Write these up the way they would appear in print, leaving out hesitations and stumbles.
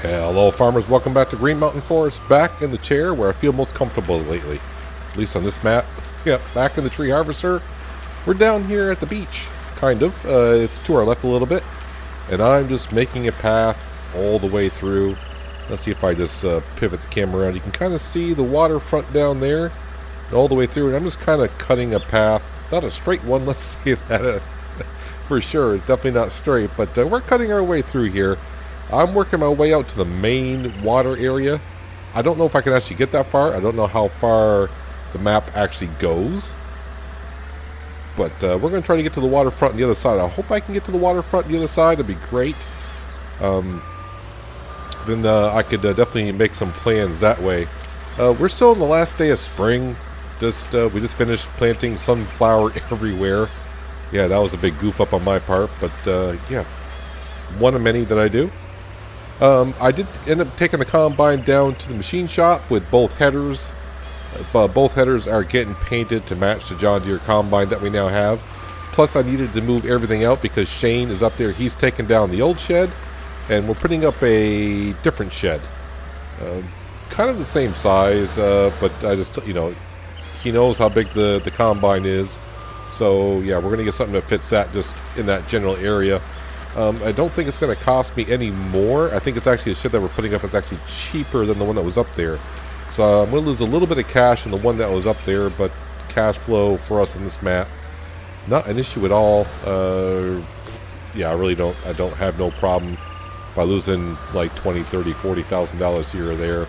Hello farmers, welcome back to Green Mountain Forest, back in the chair where I feel most comfortable lately. At least on this map. Yep, back in the tree harvester. We're down here at the beach, kind of. It's to our left a little bit. And I'm just making a path all the way through. Let's see if I just pivot the camera around. You can kind of see the waterfront down there, and all the way through. And I'm just kind of cutting a path. Not a straight one, let's say that for sure. It's definitely not straight, but we're cutting our way through here. I'm working my way out to the main water area. I don't know if I can actually get that far. I don't know how far the map actually goes. But we're going to try to get to the waterfront on the other side. I hope I can get to the waterfront on the other side. That'd be great. Then I could definitely make some plans that way. We're still in the last day of spring. We just finished planting sunflower everywhere. Yeah, that was a big goof up on my part. But yeah, one of many that I do. I did end up taking the combine down to the machine shop with both headers. Both headers are getting painted to match the John Deere combine that we now have. Plus I needed to move everything out because Shane is up there. He's taken down the old shed and we're putting up a different shed. Kind of the same size, but I just, you know, he knows how big the combine is. So yeah, we're going to get something that fits that just in that general area. I don't think it's going to cost me any more. I think it's actually the shed that we're putting up is actually cheaper than the one that was up there. So I'm going to lose a little bit of cash in the one that was up there, but cash flow for us in this map, not an issue at all. Yeah, I don't have no problem by losing like $20, $30, $40,000 here or there.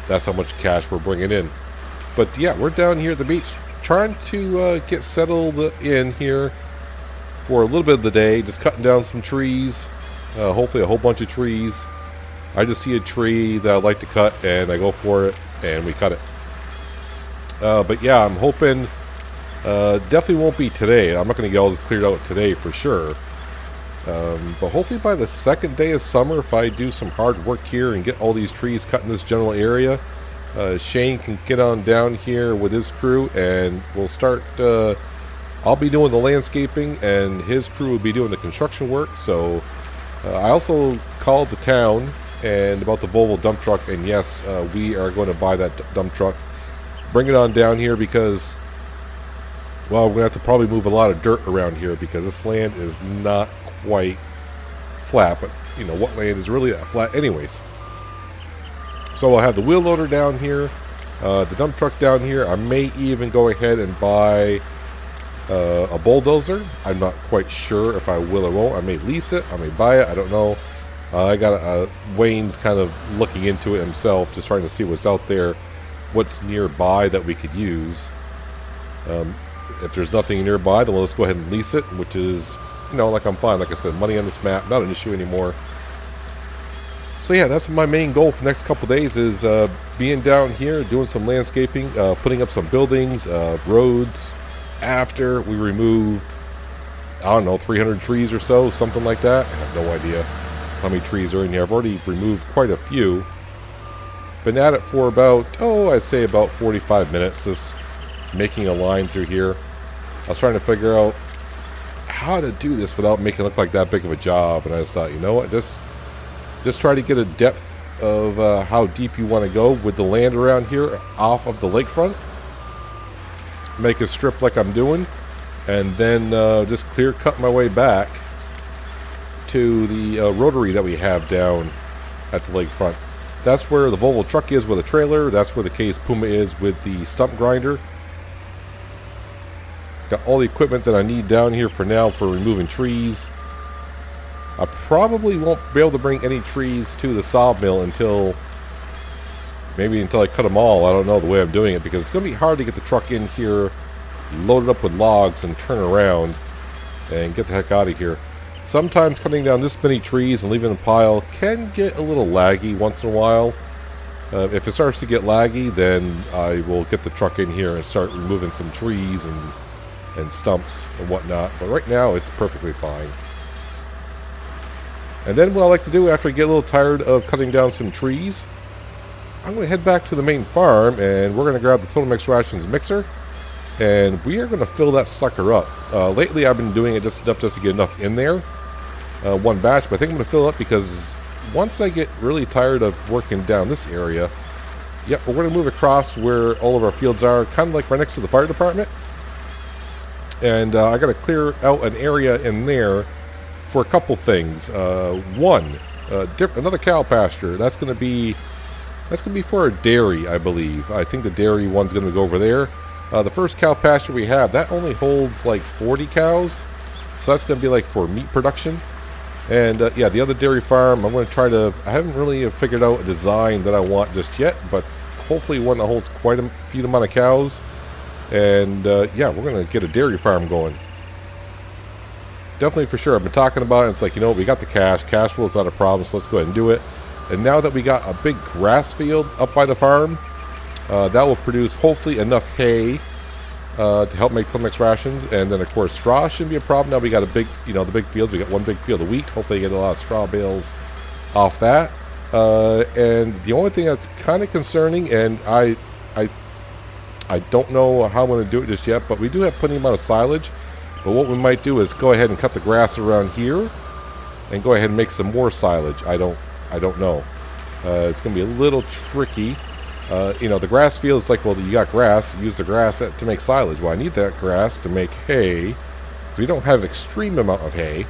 That's how much cash we're bringing in. But yeah, we're down here at the beach trying to get settled in here for a little bit of the day, just cutting down some trees, hopefully a whole bunch of trees. I just see a tree that I'd like to cut and I go for it and we cut it. But yeah, I'm hoping, definitely won't be today. I'm not going to get all this cleared out today for sure. But hopefully by the second day of summer, if I do some hard work here and get all these trees cut in this general area, Shane can get on down here with his crew and we'll start, I'll be doing the landscaping and his crew will be doing the construction work. So I also called the town and about the Volvo dump truck, and yes, we are going to buy that dump truck, bring it on down here because, well, we're going to have to probably move a lot of dirt around here because this land is not quite flat, but you know what land is really that flat anyways. So I'll have the wheel loader down here, the dump truck down here. I may even go ahead and buy a bulldozer. I'm not quite sure if I will or won't. I may lease it, I may buy it, I don't know. I got Wayne's kind of looking into it himself, just trying to see what's out there, what's nearby that we could use. If there's nothing nearby, then let's go ahead and lease it, which is, you know, like I'm fine. Like I said, money on this map, not an issue anymore. So yeah, that's my main goal for the next couple days is being down here, doing some landscaping, putting up some buildings, roads, after we remove, I don't know, 300 trees or so, something like that. I have no idea how many trees are in here. I've already removed quite a few. Been at it for about, I'd say about 45 minutes, just making a line through here. I was trying to figure out how to do this without making it look like that big of a job, and I just thought, you know what, just try to get a depth of how deep you want to go with the land around here off of the lakefront. Make a strip like I'm doing, and then just clear cut my way back to the rotary that we have down at the lakefront. That's where the Volvo truck is with a trailer. That's where the Case Puma is with the stump grinder. Got all the equipment that I need down here for now for removing trees. I probably won't be able to bring any trees to the sawmill until I cut them all. I don't know the way I'm doing it because it's going to be hard to get the truck in here, load it up with logs, and turn around and get the heck out of here. Sometimes cutting down this many trees and leaving a pile can get a little laggy once in a while. If it starts to get laggy, then I will get the truck in here and start removing some trees and stumps and whatnot. But right now, it's perfectly fine. And then what I like to do after I get a little tired of cutting down some trees, I'm going to head back to the main farm and we're going to grab the Total Mix Rations mixer and we are going to fill that sucker up. Lately I've been doing it just enough to get enough in there, one batch, but I think I'm going to fill it up because once I get really tired of working down this area, yep, we're going to move across where all of our fields are, kind of like right next to the fire department. And I got to clear out an area in there for a couple things. One, another cow pasture. That's going to be for a dairy, I believe. I think the dairy one's going to go over there. The first cow pasture we have, that only holds like 40 cows. So that's going to be like for meat production. And yeah, the other dairy farm, I'm going to try to, I haven't really figured out a design that I want just yet, but hopefully one that holds quite a few amount of cows. And yeah, we're going to get a dairy farm going. Definitely for sure. I've been talking about it. It's like, you know, we got the cash. Cash flow is not a problem, so let's go ahead and do it. And now that we got a big grass field up by the farm, that will produce hopefully enough hay to help make Tillamook's rations. And then of course straw shouldn't be a problem. Now we got a big, you know, the big field. We got one big field of wheat. Hopefully get a lot of straw bales off that. And the only thing that's kind of concerning, and I don't know how I'm going to do it just yet, but we do have plenty amount of silage. But what we might do is go ahead and cut the grass around here and go ahead and make some more silage. I don't know. It's going to be a little tricky. You know, the grass field is like, well, you got grass, use the grass to make silage. Well, I need that grass to make hay. We don't have an extreme amount of hay.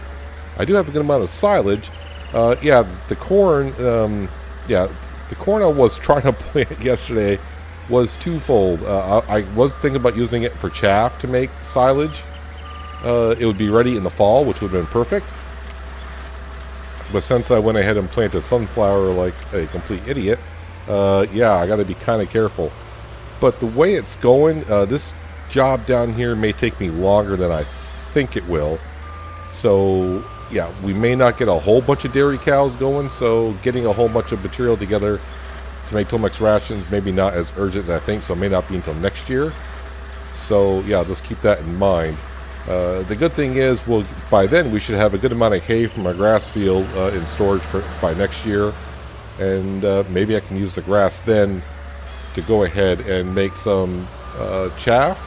I do have a good amount of silage. Yeah, the corn, the corn I was trying to plant yesterday was twofold. I was thinking about using it for chaff to make silage. It would be ready in the fall, which would have been perfect. But since I went ahead and planted sunflower like a complete idiot, yeah, I got to be kind of careful. But the way it's going, this job down here may take me longer than I think it will. So, yeah, we may not get a whole bunch of dairy cows going, so getting a whole bunch of material together to make Tillamook's rations, maybe not as urgent as I think, so it may not be until next year. So, yeah, let's keep that in mind. The good thing is, by then we should have a good amount of hay from our grass field in storage by next year. And maybe I can use the grass then to go ahead and make some chaff,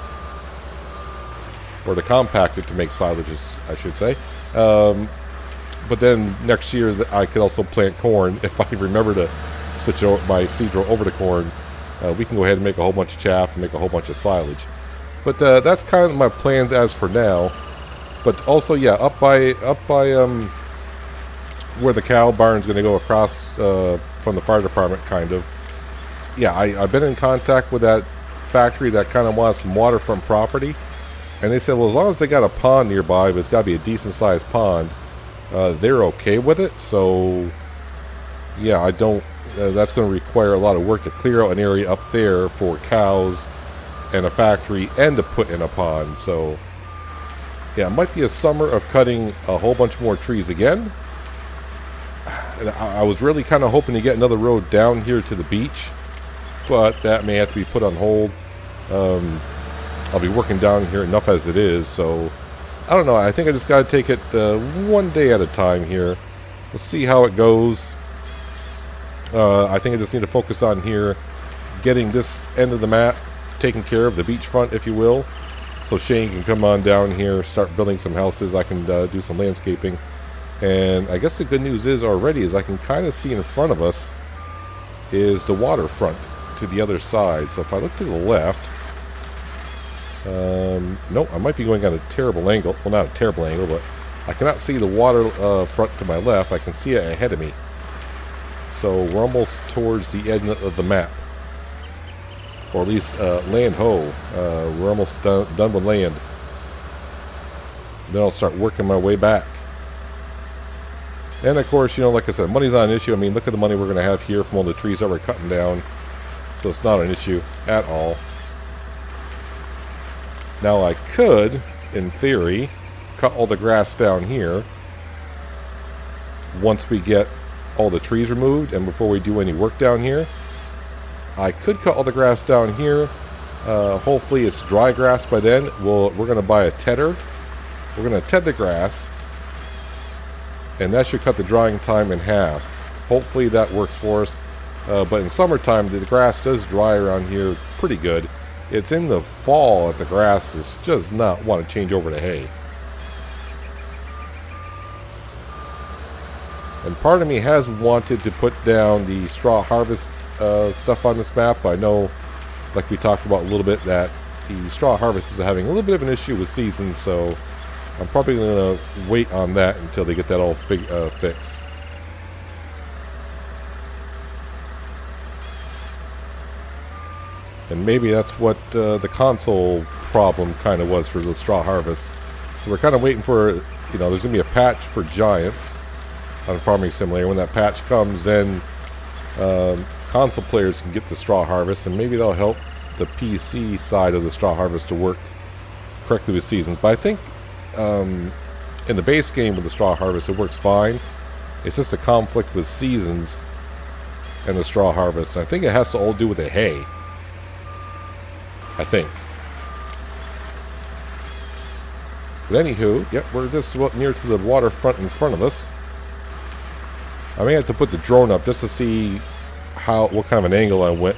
or to compact it to make silages, I should say. But then next year I could also plant corn. If I remember to switch my seed row over to corn, we can go ahead and make a whole bunch of chaff and make a whole bunch of silage. But that's kind of my plans as for now. But also, yeah, up by where the cow barn's going to go across from the fire department, kind of. Yeah, I've been in contact with that factory that kind of wants some waterfront property. And they said, well, as long as they got a pond nearby, but it's got to be a decent-sized pond, they're okay with it. So, yeah, I don't... that's going to require a lot of work to clear out an area up there for cows and a factory and to put in a pond. So, yeah, it might be a summer of cutting a whole bunch more trees again. And I was really kind of hoping to get another road down here to the beach, but that may have to be put on hold. I'll be working down here enough as it is, so I don't know. I think I just got to take it one day at a time here. We'll see how it goes. I think I just need to focus on here, getting this end of the map taken care of, the beachfront, if you will, so Shane can come on down here, start building some houses. I can do some landscaping. And I guess the good news is already is I can kind of see in front of us is the waterfront to the other side. So if I look to the left, no, I might be going on a terrible angle. Well, not a terrible angle, but I cannot see the water front to my left. I can see it ahead of me. So we're almost towards the end of the map. Or at least land ho. We're almost done with land. Then I'll start working my way back. And of course, you know, like I said, money's not an issue. I mean, look at the money we're going to have here from all the trees that we're cutting down. So it's not an issue at all. Now I could, in theory, cut all the grass down here once we get all the trees removed and before we do any work down here. I could cut all the grass down here. Hopefully it's dry grass by then. We're going to buy a tedder. We're going to ted the grass, and that should cut the drying time in half. Hopefully that works for us. But in summertime, the grass does dry around here pretty good. It's in the fall that the grass is just not want to change over to hay. And part of me has wanted to put down the straw harvest stuff on this map. I know, like we talked about a little bit, that the straw harvest is having a little bit of an issue with seasons, so I'm probably going to wait on that until they get that all fixed. And maybe that's what the console problem kind of was for the straw harvest. So we're kind of waiting for, you know, there's going to be a patch for Giants on Farming Simulator. When that patch comes, then console players can get the straw harvest, and maybe that'll help the PC side of the straw harvest to work correctly with seasons. But I think in the base game with the straw harvest, it works fine. It's just a conflict with seasons and the straw harvest. And I think it has to all do with the hay. I think. But anywho, yep, we're just near to the waterfront in front of us. I may have to put the drone up just to see what kind of an angle I went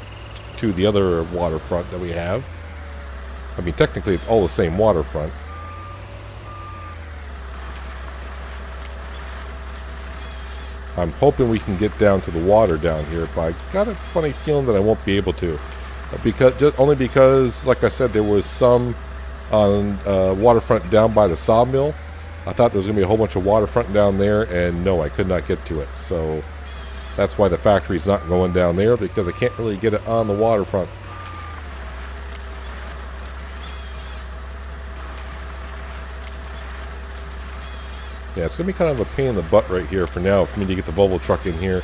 to the other waterfront that we have. I mean, technically it's all the same waterfront. I'm hoping we can get down to the water down here, but I got a funny feeling that I won't be able to. Only because, like I said, there was some on waterfront down by the sawmill. I thought there was going to be a whole bunch of waterfront down there, and no, I could not get to it. So that's why the factory's not going down there, because I can't really get it on the waterfront. Yeah, it's going to be kind of a pain in the butt right here for now for me to get the Volvo truck in here.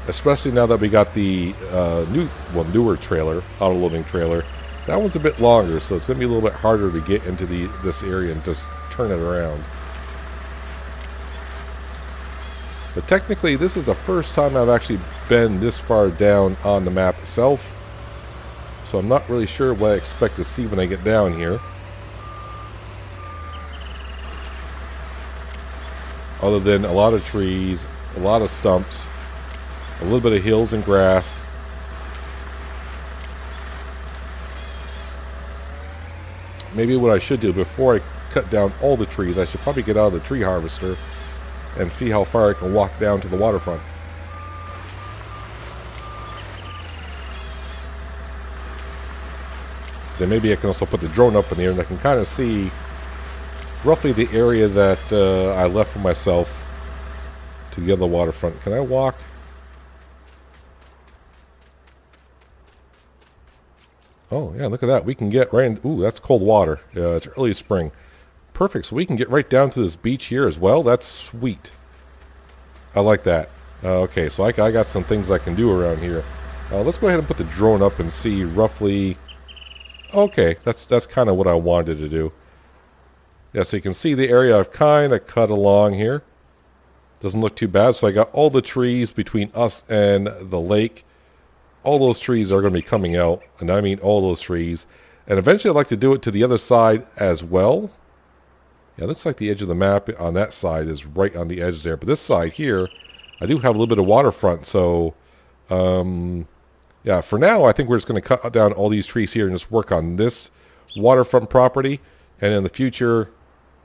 Especially now that we got the newer trailer, auto loading trailer. That one's a bit longer, so it's going to be a little bit harder to get into this area and just turn it around. But technically, this is the first time I've actually been this far down on the map itself. So I'm not really sure what I expect to see when I get down here. Other than a lot of trees, a lot of stumps, a little bit of hills and grass. Maybe what I should do before I cut down all the trees, I should probably get out of the tree harvester and see how far I can walk down to the waterfront. Then maybe I can also put the drone up in the air and I can kind of see roughly the area that I left for myself to the other waterfront. Can I walk? Oh, yeah, look at that. We can get right in. Ooh, that's cold water. It's early spring. Perfect. So we can get right down to this beach here as well. That's sweet. I like that. Okay, so I got some things I can do around here. Let's go ahead and put the drone up and see roughly. Okay, that's kind of what I wanted to do. Yeah, so you can see the area I've kind of cut along here. Doesn't look too bad. So I got all the trees between us and the lake. All those trees are going to be coming out, and I mean all those trees. And eventually I'd like to do it to the other side as well. Yeah, it looks like the edge of the map on that side is right on the edge there. But this side here, I do have a little bit of waterfront. So, yeah, for now, I think we're just going to cut down all these trees here and just work on this waterfront property. And in the future,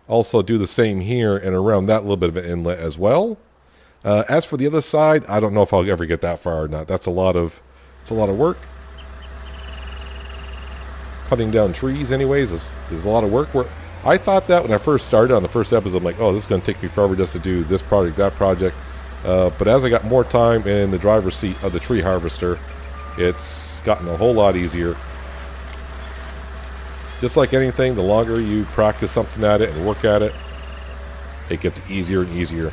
also do the same here and around that little bit of an inlet as well. As for the other side, I don't know if I'll ever get that far or not. That's a lot of work. Cutting down trees anyways is a lot of work. I thought that when I first started on the first episode, I'm like, oh, this is going to take me forever just to do this project, that project. But as I got more time in the driver's seat of the tree harvester, it's gotten a whole lot easier. Just like anything, the longer you practice something at it and work at it, it gets easier and easier.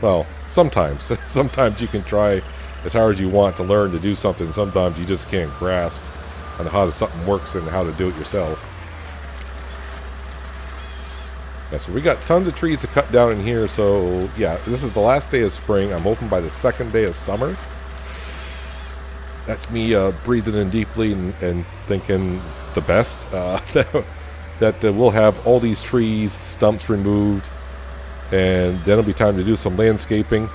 Well, sometimes. Sometimes you can try as hard as you want to learn to do something. Sometimes you just can't grasp on how something works and how to do it yourself. Yeah, so we got tons of trees to cut down in here. So yeah, this is the last day of spring. I'm hoping by the second day of summer. That's me breathing in deeply and thinking the best. That we'll have all these trees, stumps removed, and then it'll be time to do some landscaping.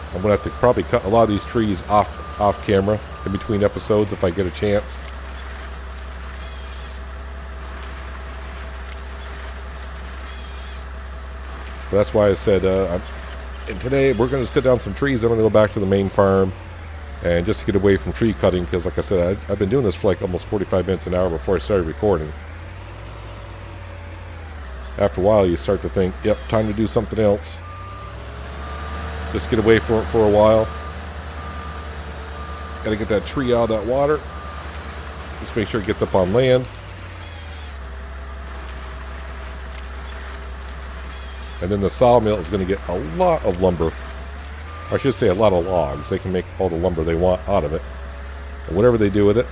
I'm going to have to probably cut a lot of these trees off camera in between episodes if I get a chance. But that's why I said, and today we're going to just cut down some trees. I'm going to go back to the main farm and just to get away from tree cutting, because like I said, I've been doing this for like almost 45 minutes an hour before I started recording. After a while, you start to think, yep, time to do something else. Just get away from it for a while. Gotta get that tree out of that water. Just make sure it gets up on land. And then the sawmill is going to get a lot of lumber. I should say a lot of logs. They can make all the lumber they want out of it. And whatever they do with it.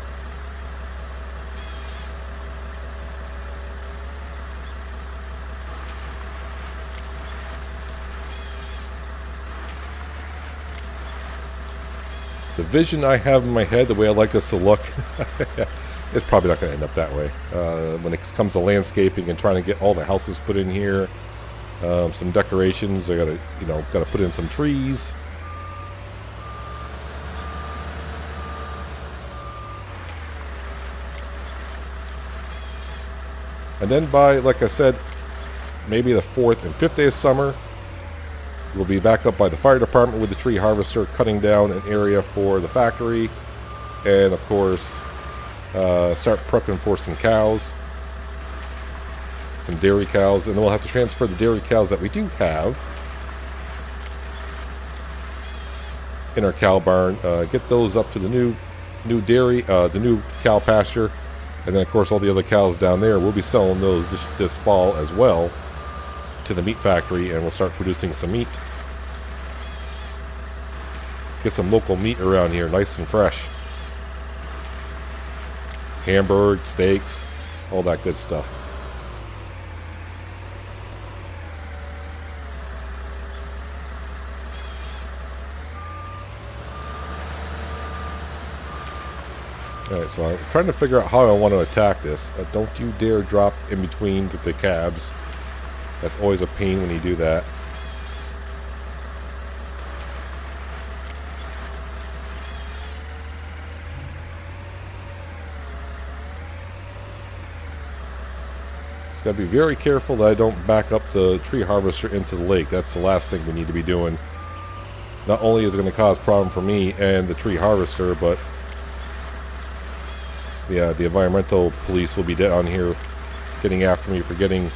The vision I have in my head, the way I like this to look, it's probably not going to end up that way. When it comes to landscaping and trying to get all the houses put in here, some decorations, I gotta put in some trees. And then by, like I said, maybe the 4th and 5th day of summer, we'll be back up by the fire department with the tree harvester, cutting down an area for the factory. And of course, start prepping for some cows. Some dairy cows. And then we'll have to transfer the dairy cows that we do have in our cow barn. Get those up to the new dairy, the new cow pasture. And then, of course, all the other cows down there, we'll be selling those this fall as well to the meat factory, and we'll start producing some meat. Get some local meat around here, nice and fresh. Hamburg, steaks, all that good stuff. Alright, so I'm trying to figure out how I want to attack this. Don't you dare drop in between the calves. That's always a pain when you do that. Just got to be very careful that I don't back up the tree harvester into the lake. That's the last thing we need to be doing. Not only is it going to cause a problem for me and the tree harvester, but yeah, the environmental police will be down here getting after me for getting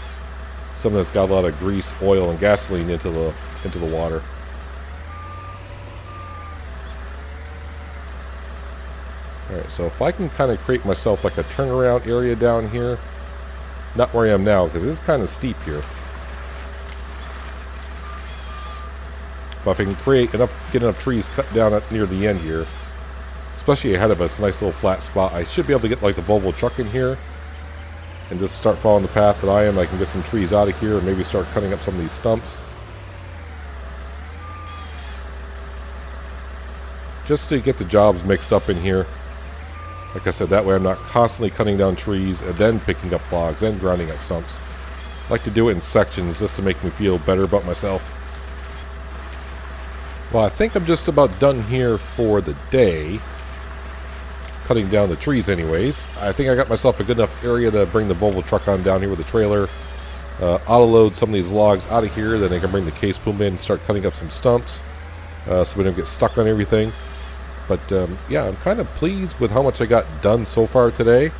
something that's got a lot of grease, oil, and gasoline into the water. Alright, so if I can kind of create myself like a turnaround area down here, not where I am now, because it is kind of steep here. But if I can get enough trees cut down near the end here, especially ahead of us, nice little flat spot, I should be able to get like the Volvo truck in here and just start following the path that I am. I can get some trees out of here and maybe start cutting up some of these stumps. Just to get the jobs mixed up in here. Like I said, that way I'm not constantly cutting down trees and then picking up logs and grinding at stumps. I like to do it in sections just to make me feel better about myself. Well, I think I'm just about done here for the day. Cutting down the trees anyways. I think I got myself a good enough area to bring the Volvo truck on down here with the trailer. Auto load some of these logs out of here, then I can bring the case boom in and start cutting up some stumps so we don't get stuck on everything. But yeah, I'm kind of pleased with how much I got done so far today.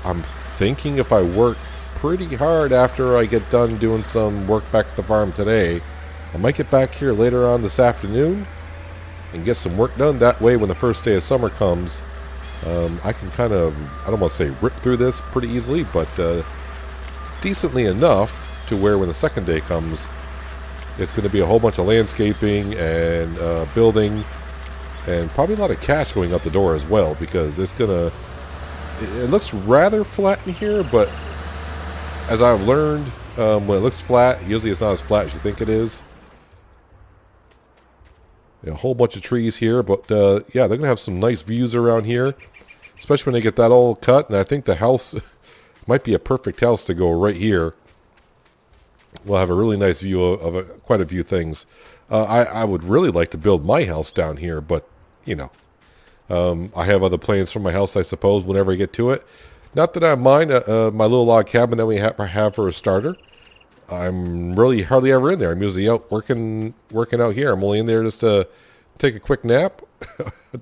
I'm thinking if I work pretty hard after I get done doing some work back at the farm today, I might get back here later on this afternoon and get some work done. That way when the first day of summer comes, I can kind of, I don't want to say rip through this pretty easily, but decently enough to where when the second day comes, it's going to be a whole bunch of landscaping and building and probably a lot of cash going out the door as well, because it's going to, it looks rather flat in here, but as I've learned, when it looks flat, usually it's not as flat as you think it is. A whole bunch of trees here, but yeah, they're gonna have some nice views around here, especially when they get that all cut. And I think the house might be a perfect house to go right here. We'll have a really nice view of quite a few things. I would really like to build my house down here, but you know, I have other plans for my house, I suppose, whenever I get to it. Not that I mind my little log cabin that we have for a starter. I'm really hardly ever in there. I'm usually out working out here. I'm only in there just to take a quick nap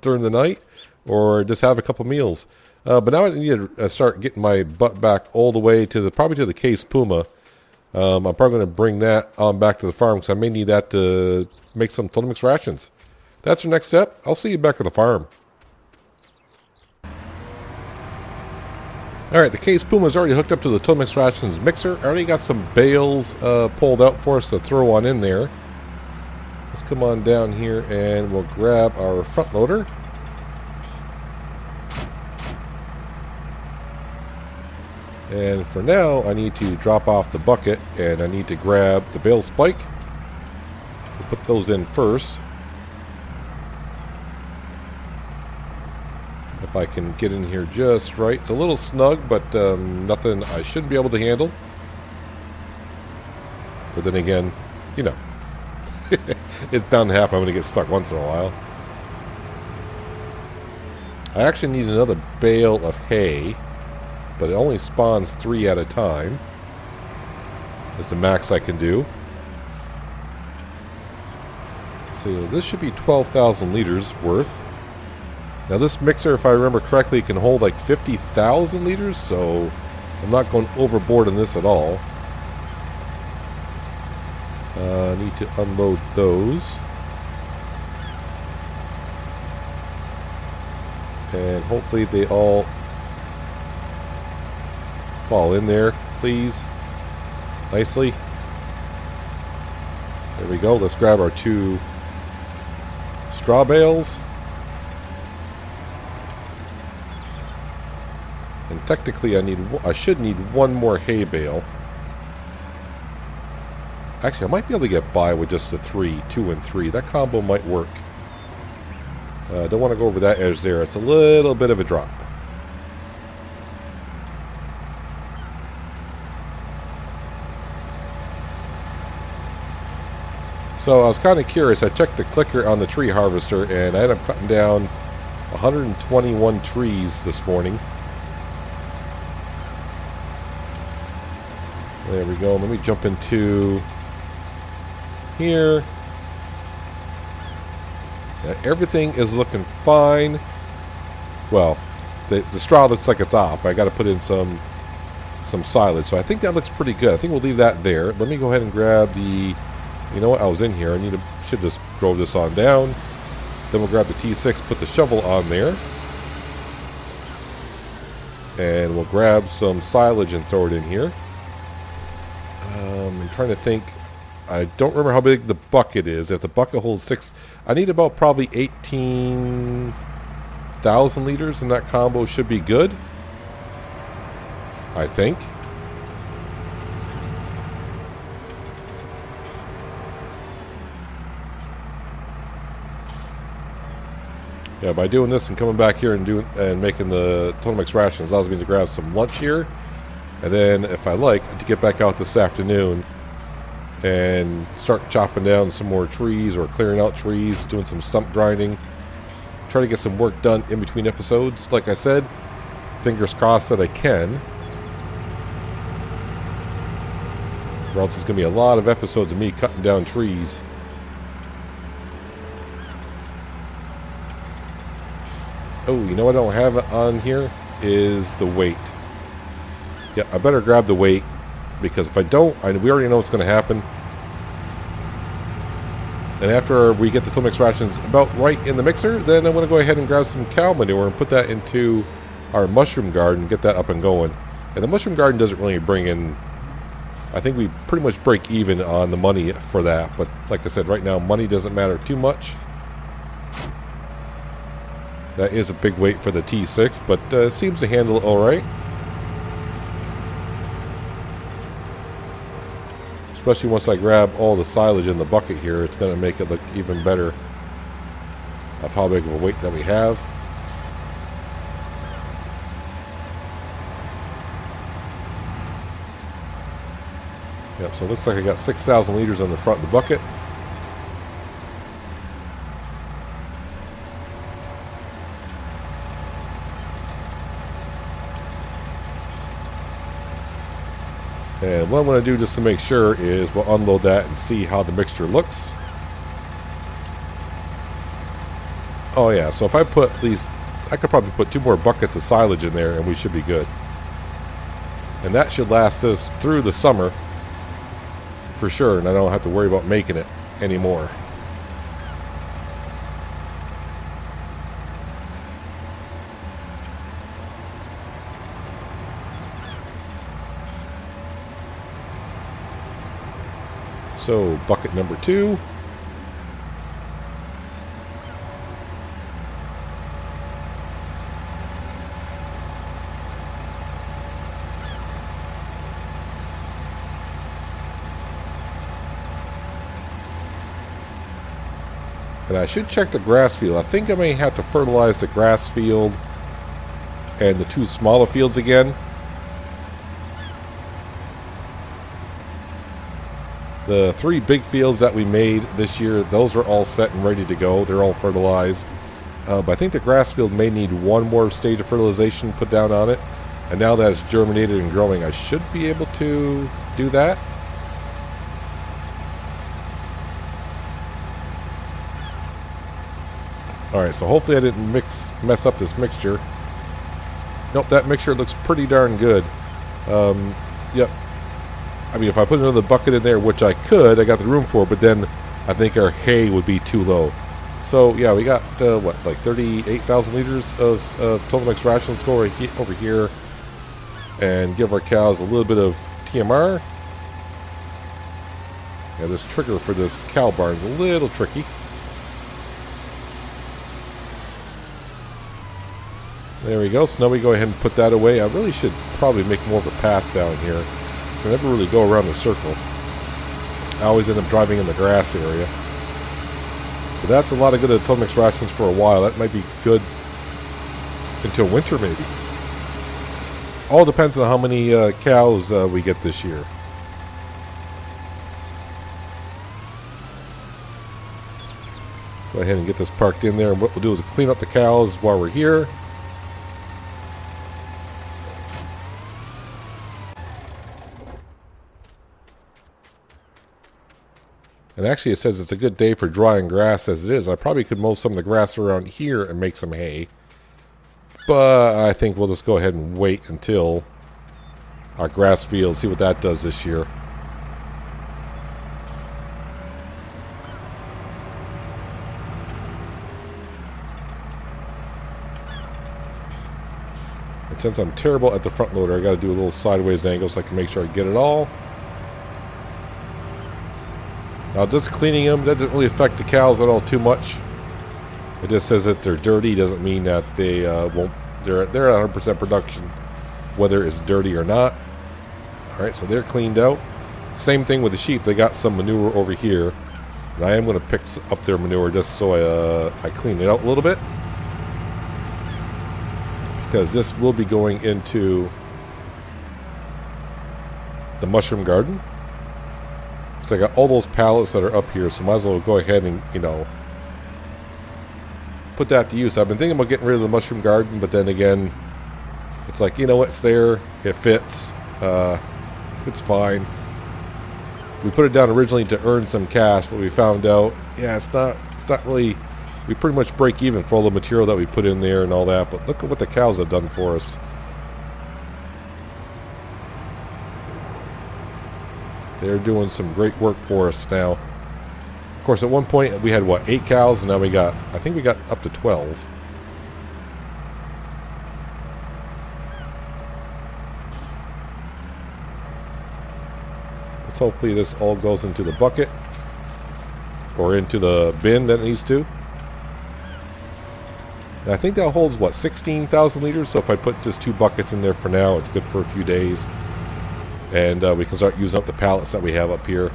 during the night or just have a couple meals. But now I need to start getting my butt back all the way to probably to the Case Puma. I'm probably going to bring that on back to the farm because I may need that to make some Total Mix rations. That's your next step. I'll see you back at the farm. Alright, the Case Puma is already hooked up to the Total Mix rations mixer. I already got some bales pulled out for us to throw on in there. Let's come on down here and we'll grab our front loader. And for now, I need to drop off the bucket and I need to grab the bale spike. We'll put those in first. If I can get in here just right. It's a little snug, but nothing I shouldn't be able to handle. But then again, you know, it's bound to happen. I'm going to get stuck once in a while. I actually need another bale of hay, but it only spawns 3 at a time. That's the max I can do. So this should be 12,000 liters worth. Now this mixer, if I remember correctly, can hold like 50,000 liters, so I'm not going overboard in this at all. I need to unload those. And hopefully they all fall in there, please. Nicely. There we go. Let's grab our 2 straw bales. And technically I should need 1 more hay bale. Actually, I might be able to get by with just a 3, 2 and 3. That combo might work. Don't want to go over that edge there. It's a little bit of a drop. So I was kind of curious. I checked the clicker on the tree harvester and I ended up cutting down 121 trees this morning. There we go. Let me jump into here. Now, everything is looking fine. Well, the straw looks like it's off. I got to put in some silage. So I think that looks pretty good. I think we'll leave that there. Let me go ahead and grab the... You know what? I was in here. Should just throw this on down. Then we'll grab the T6, put the shovel on there. And we'll grab some silage and throw it in here. I'm trying to think. I don't remember how big the bucket is. If the bucket holds 6, I need about probably 18,000 liters, and that combo should be good. I think. Yeah, by doing this and coming back here and making the Total Mix rations allows me to grab some lunch here. And then, if I like, to get back out this afternoon and start chopping down some more trees or clearing out trees, doing some stump grinding. Try to get some work done in between episodes. Like I said, fingers crossed that I can. Or else it's going to be a lot of episodes of me cutting down trees. Oh, you know what I don't have on here? Is the weight. Yeah, I better grab the weight, because if I don't, we already know what's going to happen. And after we get the Total Mix rations about right in the mixer, then I'm going to go ahead and grab some cow manure and put that into our mushroom garden, get that up and going. And the mushroom garden doesn't really bring in... I think we pretty much break even on the money for that. But like I said, right now, money doesn't matter too much. That is a big weight for the T6, but seems to handle it all right. Especially once I grab all the silage in the bucket here, it's going to make it look even better of how big of a weight that we have. Yep, so it looks like I got 6,000 liters on the front of the bucket. And what I'm going to do just to make sure is we'll unload that and see how the mixture looks. Oh yeah, so if I put these, I could probably put 2 more buckets of silage in there and we should be good. And that should last us through the summer for sure, and I don't have to worry about making it anymore. So bucket number 2. And I should check the grass field. I think I may have to fertilize the grass field and the 2 smaller fields again. The 3 big fields that we made this year, those are all set and ready to go. They're all fertilized. But I think the grass field may need 1 more stage of fertilization put down on it. And now that it's germinated and growing, I should be able to do that. Alright, so hopefully I didn't mess up this mixture. Nope, that mixture looks pretty darn good. Yep. I mean, if I put another bucket in there, which I could, I got the room for, but then I think our hay would be too low. So, yeah, we got, what, like 38,000 liters of Total Mix rations go over here and give our cows a little bit of TMR. Yeah, this trigger for this cow barn is a little tricky. There we go. So now we go ahead and put that away. I really should probably make more of a path down here. So I never really go around the circle. I always end up driving in the grass area. But that's a lot of good Total Mix rations for a while. That might be good until winter maybe. All depends on how many cows we get this year. Go ahead and get this parked in there. And what we'll do is clean up the cows while we're here. And actually it says it's a good day for drying grass as it is. I probably could mow some of the grass around here and make some hay. But I think we'll just go ahead and wait until our grass field, see what that does this year. And since I'm terrible at the front loader, I got to do a little sideways angle so I can make sure I get it all. Now just cleaning them doesn't really affect the cows at all too much. It just says that they're dirty. Doesn't mean that they won't. They're at 100% production, whether it's dirty or not. All right, so they're cleaned out. Same thing with the sheep. They got some manure over here, and I am going to pick up their manure just so I clean it out a little bit, because this will be going into the mushroom garden. So I got all those pallets that are up here, so might as well go ahead and, you know, put that to use. I've been thinking about getting rid of the mushroom garden, but then again, it's like, you know, it's there, it fits, it's fine. We put it down originally to earn some cash, but we found out, yeah, it's not really, we pretty much break even for all the material that we put in there and all that, but look at what the cows have done for us. They're doing some great work for us now. Of course, at one point we had, what, 8 cows, and now we got, I think we got up to 12. Let's hopefully this all goes into the bucket, or into the bin that it needs to. And I think that holds, what, 16,000 liters, so if I put just 2 buckets in there for now, it's good for a few days. And we can start using up the pallets that we have up here.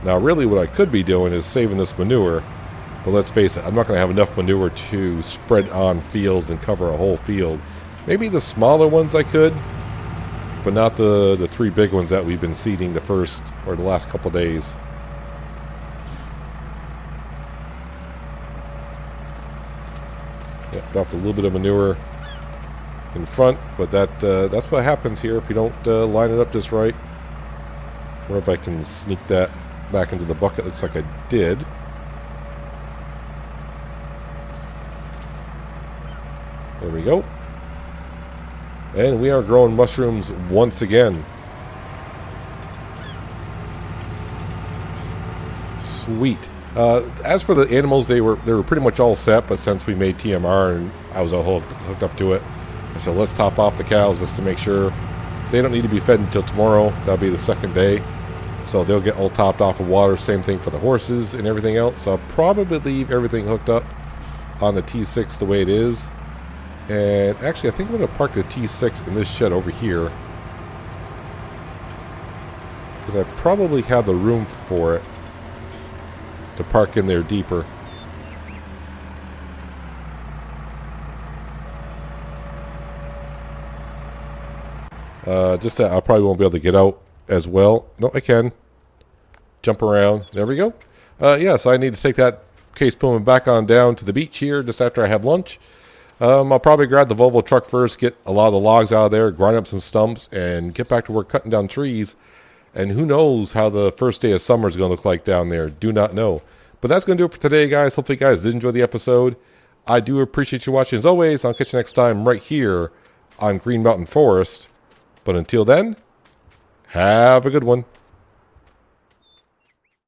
Now really what I could be doing is saving this manure. But let's face it, I'm not going to have enough manure to spread on fields and cover a whole field. Maybe the smaller ones I could, but not the 3 big ones that we've been seeding the first, or the last couple days. Dropped a little bit of manure in front, but that's what happens here if you don't line it up just right. I wonder if I can sneak that back into the bucket. Looks like I did. There we go. And we are growing mushrooms once again. Sweet. As for the animals, they were pretty much all set, but since we made TMR and I was all hooked up to it, I said let's top off the cows just to make sure they don't need to be fed until tomorrow. That'll be the second day. So they'll get all topped off of water. Same thing for the horses and everything else. So I'll probably leave everything hooked up on the T6 the way it is. And actually, I think I'm going to park the T6 in this shed over here, because I probably have the room for it to park in there deeper. Just that I probably won't be able to get out as well. No, I can. Jump around. There we go. Yeah, so I need to take that case Puma back on down to the beach here just after I have lunch. I'll probably grab the Volvo truck first, get a lot of the logs out of there, grind up some stumps, and get back to work cutting down trees. And who knows how the first day of summer is going to look like down there. Do not know. But that's going to do it for today, guys. Hopefully you guys did enjoy the episode. I do appreciate you watching as always. I'll catch you next time right here on Green Mountain Forest. But until then, have a good one.